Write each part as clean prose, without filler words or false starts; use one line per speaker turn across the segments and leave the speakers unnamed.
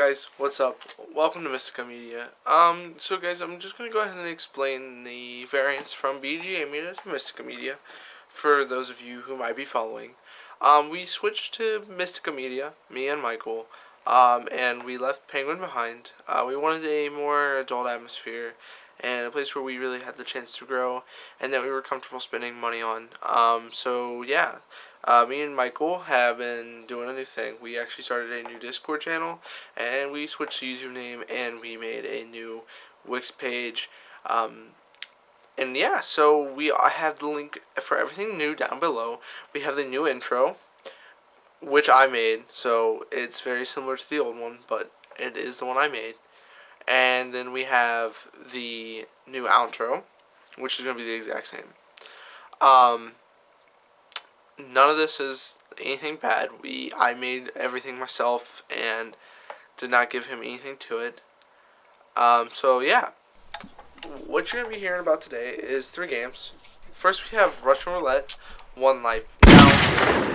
guys, what's up? Welcome to Mystica Media. So guys, I'm just gonna go ahead and explain the variants from BGA Media to Mystica Media for those of you who might be following. We switched to Mystica Media, me and Michael, and we left Penguin behind. We wanted a more adult atmosphere and a place where we really had the chance to grow and that we were comfortable spending money on. So yeah. Me and Michael have been doing a new thing. We actually started a new Discord channel, and we switched the username, and we made a new Wix page. And yeah, so I have the link for everything new down below. We have the new intro, which I made, so it's very similar to the old one, but it is the one I made. And then we have the new outro, which is going to be the exact same. None of this is anything bad. I made everything myself and did not give him anything to it. So yeah, what you're gonna be hearing about today is 3 games. First we have Russian Roulette, 1 life. Now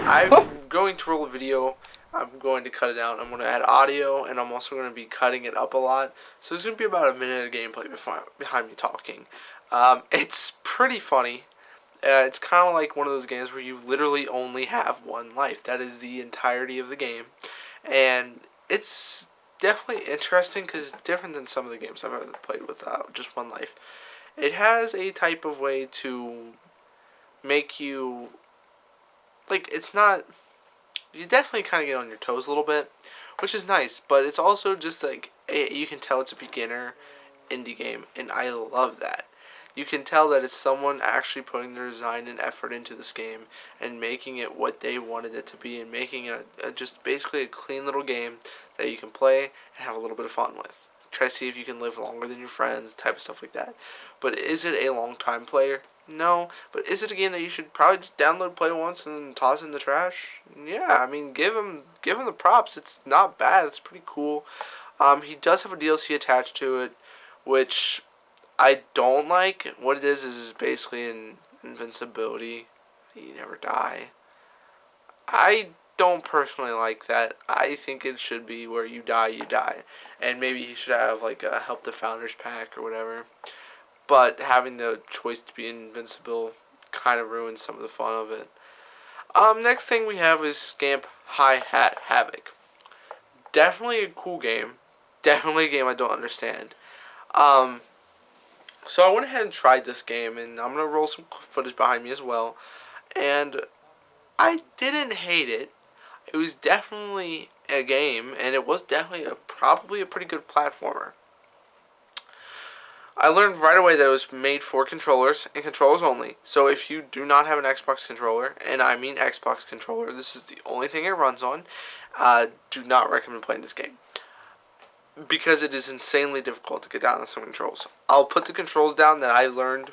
I'm going to roll a video. I'm going to cut it down. I'm going to add audio, and I'm also going to be cutting it up a lot. So there's going to be about a minute of gameplay behind me talking. It's pretty funny. It's kind of like one of those games where you literally only have 1 life. That is the entirety of the game. And it's definitely interesting because it's different than some of the games I've ever played with just 1 life. It has a type of way to make you, like, it's not, you definitely kind of get on your toes a little bit, which is nice. But it's also just like, you can tell it's a beginner indie game, and I love that. You can tell that it's someone actually putting their design and effort into this game and making it what they wanted it to be, and making it just basically a clean little game that you can play and have a little bit of fun with. Try to see if you can live longer than your friends, type of stuff like that. But is it a long time player? No. But is it a game that you should probably just download, play once, and then toss in the trash? Yeah, I mean, give him the props. It's not bad. It's pretty cool. He does have a DLC attached to it, which I don't like. What it is basically an invincibility. You never die. I don't personally like that. I think it should be where you die. And maybe he should have like a help the founders pack or whatever. But having the choice to be invincible kind of ruins some of the fun of it. Next thing we have is Scamp High Hat Havoc. Definitely a cool game. Definitely a game I don't understand. So I went ahead and tried this game, and I'm going to roll some footage behind me as well. And I didn't hate it. It was definitely a game, and it was definitely probably a pretty good platformer. I learned right away that it was made for controllers, and controllers only. So if you do not have an Xbox controller, and I mean Xbox controller, this is the only thing it runs on, do not recommend playing this game, because it is insanely difficult to get down on some controls. I'll put the controls down that I learned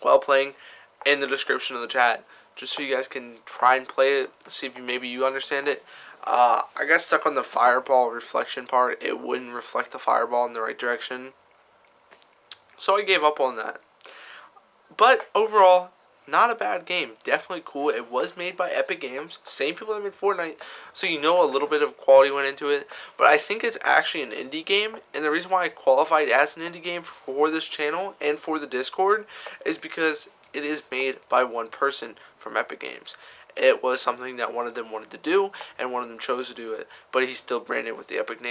while playing in the description of the chat, just so you guys can try and play it, see if maybe you understand it. I got stuck on the fireball reflection part. It wouldn't reflect the fireball in the right direction, so I gave up on that. But overall, not a bad game. Definitely cool. It was made by Epic Games. Same people that made Fortnite. So you know a little bit of quality went into it. But I think it's actually an indie game. And the reason why I qualified as an indie game for this channel and for the Discord is because it is made by one person from Epic Games. It was something that one of them wanted to do, and one of them chose to do it. But he still branded it with the Epic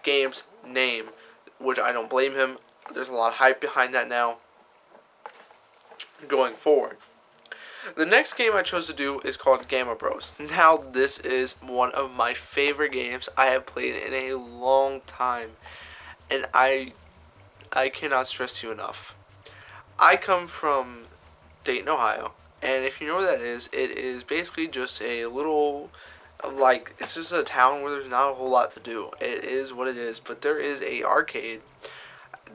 Games name, which I don't blame him. There's a lot of hype behind that now going forward. The next game I chose to do is called Gamma Bros. Now this is one of my favorite games I have played in a long time, and I cannot stress to you enough. I come from Dayton, Ohio, and if you know where that is, it is basically just a little, like, it's just a town where there's not a whole lot to do. It is what it is, but there is a arcade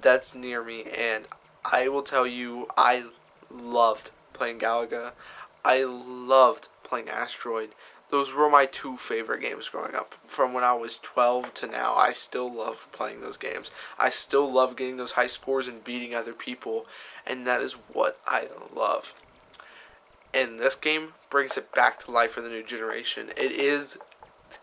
that's near me, and I will tell you, I loved playing Galaga. I loved playing Asteroid. Those were my 2 favorite games growing up. From when I was 12 to now, I still love playing those games. I still love getting those high scores and beating other people, and that is what I love. And this game brings it back to life for the new generation. It is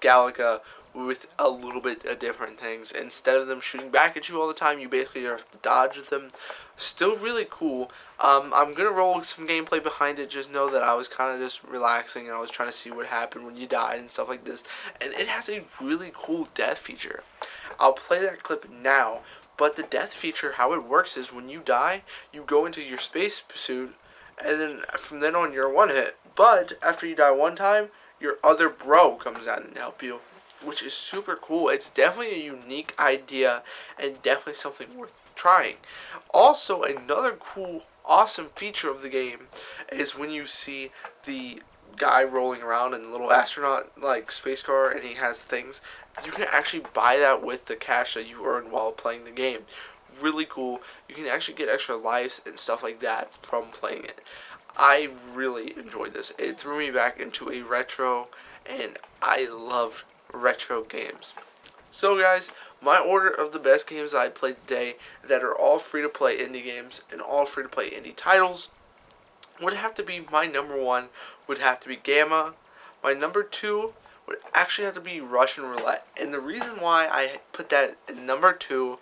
Galaga with a little bit of different things. Instead of them shooting back at you all the time, you basically have to dodge them. Still really cool. I'm going to roll some gameplay behind it. Just know that I was kind of just relaxing and I was trying to see what happened when you died and stuff like this. And it has a really cool death feature. I'll play that clip now. But the death feature, how it works is when you die, you go into your space suit, and then from then on you're one hit. But after you die one time, your other bro comes out and help you, which is super cool. It's definitely a unique idea and definitely something worth trying. Also, another cool, awesome feature of the game is when you see the guy rolling around in the little astronaut like space car and he has things, you can actually buy that with the cash that you earn while playing the game. Really cool. You can actually get extra lives and stuff like that from playing it. I really enjoyed this. It threw me back into a retro, and I love retro games. So guys, my order of the best games I played today that are all free to play indie games and all free to play indie titles would have to be, my number one would have to be Gamma. My number two would actually have to be Russian Roulette. And the reason why I put that in number two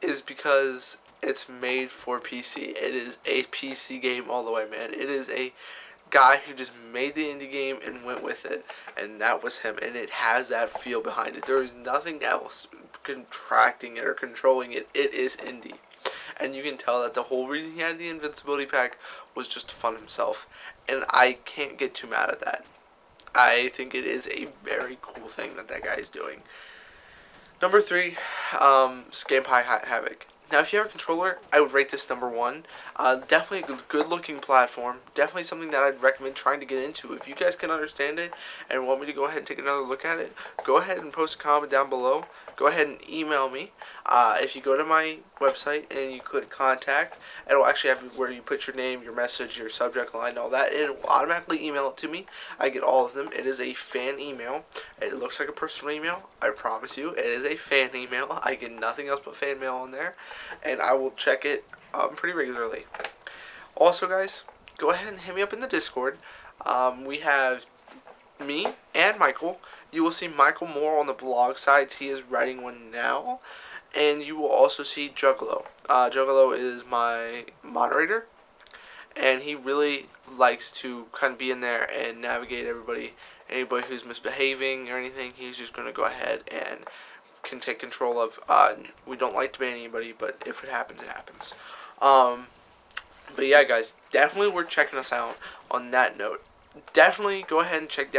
is because it's made for PC. It is a PC game all the way, man. It is a guy who just made the indie game and went with it, and that was him. And it has that feel behind it. There is nothing else contracting it or controlling it. It is indie. And you can tell that the whole reason he had the invincibility pack was just to fund himself. And I can't get too mad at that. I think it is a very cool thing that that guy is doing. Number three, Scamp High Hat Havoc. Now, if you have a controller, I would rate this number one. Definitely a good-looking platform. Definitely something that I'd recommend trying to get into. If you guys can understand it and want me to go ahead and take another look at it, go ahead and post a comment down below. Go ahead and email me. If you go to my website and you click contact, it'll actually have where you put your name, your message, your subject line, all that. It will automatically email it to me. I get all of them. It is a fan email. It looks like a personal email. I promise you, it is a fan email. I get nothing else but fan mail on there, and I will check it pretty regularly. Also, guys, go ahead and hit me up in the Discord. We have me and Michael. You will see Michael more on the blog sites. He is writing one now. And you will also see Juggalo. Juggalo is my moderator, and he really likes to kind of be in there and navigate everybody. Anybody who's misbehaving or anything, he's just going to go ahead and can take control of. We don't like to ban anybody, but if it happens, it happens. But yeah, guys, definitely worth checking us out on that note. Definitely go ahead and check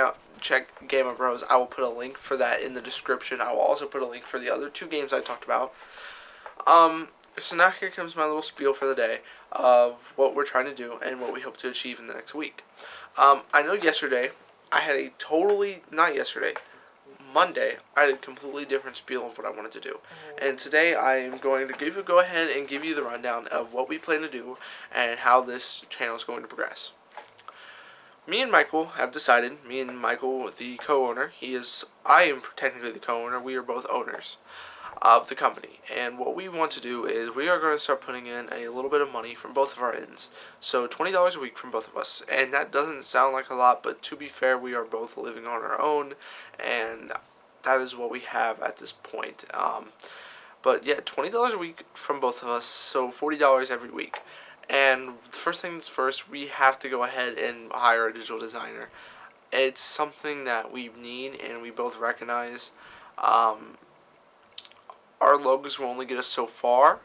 Gamma Bros. I will put a link for that in the description. I will also put a link for the other two games I talked about. So now here comes my little spiel for the day of what we're trying to do and what we hope to achieve in the next week. I know yesterday, I had a Monday, I had a completely different spiel of what I wanted to do. And today I am going to go ahead and give you the rundown of what we plan to do and how this channel is going to progress. Me and Michael have decided, me and Michael, the co-owner, I am technically the co-owner, we are both owners of the company. And what we want to do is we are going to start putting in a little bit of money from both of our ends. So $20 a week from both of us. And that doesn't sound like a lot, but to be fair, we are both living on our own, and that is what we have at this point. But yeah, $20 a week from both of us, so $40 every week. And first things first, we have to go ahead and hire a digital designer. It's something that we need and we both recognize. Our logos will only get us so far,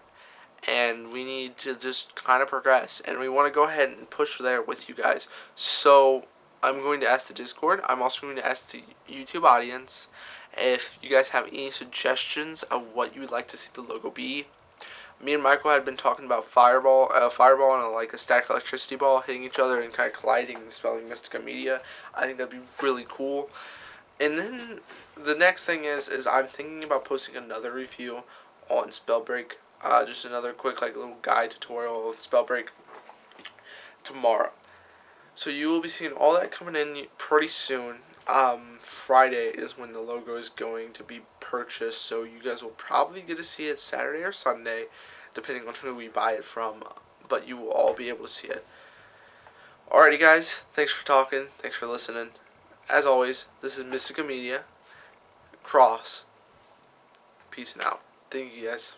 and we need to just kind of progress. And we want to go ahead and push there with you guys. So I'm going to ask the Discord. I'm also going to ask the YouTube audience if you guys have any suggestions of what you would like to see the logo be. Me and Michael had been talking about fireball and like a static electricity ball hitting each other and kind of colliding and spelling Mystica Media. I think that'd be really cool. And then the next thing is I'm thinking about posting another review on Spellbreak. Just another quick like little guide tutorial on Spellbreak tomorrow. So you will be seeing all that coming in pretty soon. Friday is when the logo is going to be purchased, so you guys will probably get to see it Saturday or Sunday, depending on who we buy it from, but you will all be able to see it. Alrighty guys, thanks for talking, thanks for listening. As always, this is Mystica Media. cross. Peace and out. Thank you guys.